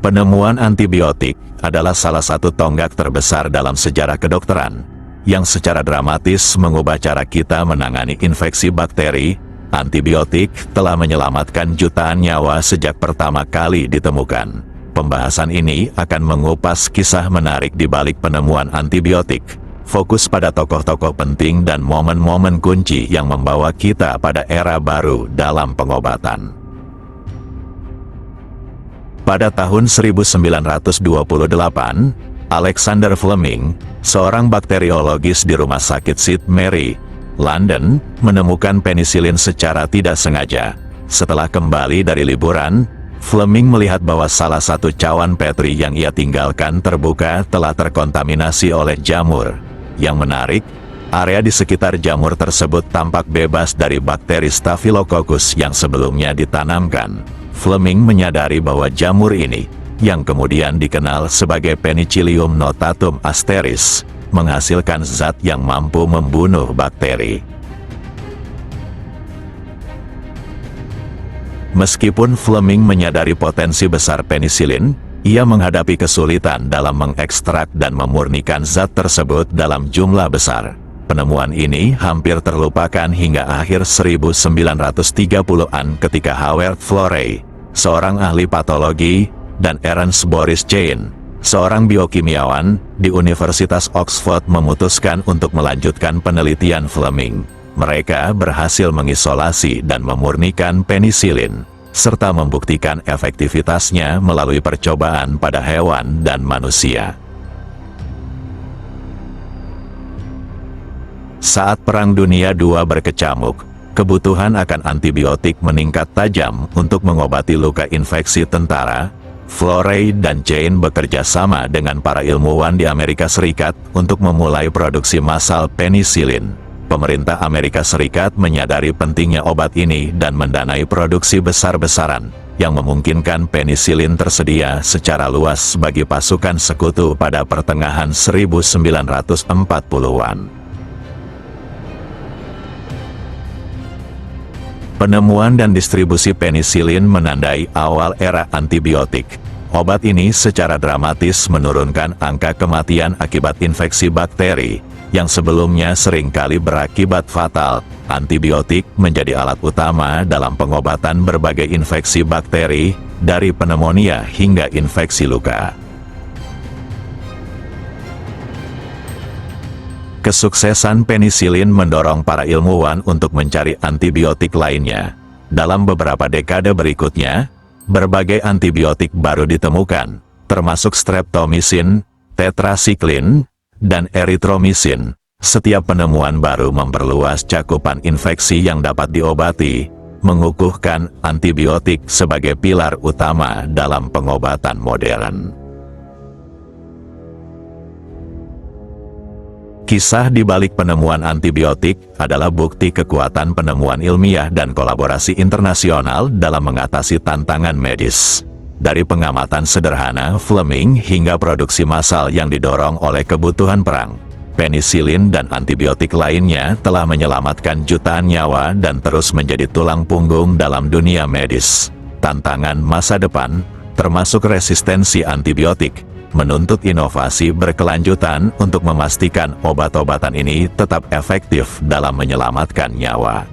Penemuan antibiotik adalah salah satu tonggak terbesar dalam sejarah kedokteran, yang secara dramatis mengubah cara kita menangani infeksi bakteri. Antibiotik telah menyelamatkan jutaan nyawa sejak pertama kali ditemukan. Pembahasan ini akan mengupas kisah menarik di balik penemuan antibiotik, fokus pada tokoh-tokoh penting dan momen-momen kunci yang membawa kita pada era baru dalam pengobatan. Pada tahun 1928, Alexander Fleming, seorang bakteriologis di Rumah Sakit St. Mary, London, menemukan penisilin secara tidak sengaja. Setelah kembali dari liburan, Fleming melihat bahwa salah satu cawan Petri yang ia tinggalkan terbuka telah terkontaminasi oleh jamur. Yang menarik, area di sekitar jamur tersebut tampak bebas dari bakteri Staphylococcus yang sebelumnya ditanamkan. Fleming menyadari bahwa jamur ini, yang kemudian dikenal sebagai Penicillium notatum asteris, menghasilkan zat yang mampu membunuh bakteri. Meskipun Fleming menyadari potensi besar penisilin, ia menghadapi kesulitan dalam mengekstrak dan memurnikan zat tersebut dalam jumlah besar. Penemuan ini hampir terlupakan hingga akhir 1930-an ketika Howard Florey, seorang ahli patologi, dan Ernst Boris Chain, seorang biokimiawan, di Universitas Oxford memutuskan untuk melanjutkan penelitian Fleming. Mereka berhasil mengisolasi dan memurnikan penisilin, serta membuktikan efektivitasnya melalui percobaan pada hewan dan manusia. Saat Perang Dunia II berkecamuk, kebutuhan akan antibiotik meningkat tajam untuk mengobati luka infeksi tentara. Florey dan Chain bekerja sama dengan para ilmuwan di Amerika Serikat untuk memulai produksi massal penisilin. Pemerintah Amerika Serikat menyadari pentingnya obat ini dan mendanai produksi besar-besaran, yang memungkinkan penisilin tersedia secara luas bagi pasukan sekutu pada pertengahan 1940-an. Penemuan dan distribusi penisilin menandai awal era antibiotik. Obat ini secara dramatis menurunkan angka kematian akibat infeksi bakteri, yang sebelumnya seringkali berakibat fatal. Antibiotik menjadi alat utama dalam pengobatan berbagai infeksi bakteri, dari pneumonia hingga infeksi luka. Kesuksesan penisilin mendorong para ilmuwan untuk mencari antibiotik lainnya. Dalam beberapa dekade berikutnya, berbagai antibiotik baru ditemukan, termasuk streptomycin, tetracycline, dan erythromycin. Setiap penemuan baru memperluas cakupan infeksi yang dapat diobati, mengukuhkan antibiotik sebagai pilar utama dalam pengobatan modern. Kisah di balik penemuan antibiotik adalah bukti kekuatan penemuan ilmiah dan kolaborasi internasional dalam mengatasi tantangan medis. Dari pengamatan sederhana Fleming hingga produksi massal yang didorong oleh kebutuhan perang, penisilin dan antibiotik lainnya telah menyelamatkan jutaan nyawa dan terus menjadi tulang punggung dalam dunia medis. Tantangan masa depan, termasuk resistensi antibiotik, menuntut inovasi berkelanjutan untuk memastikan obat-obatan ini tetap efektif dalam menyelamatkan nyawa.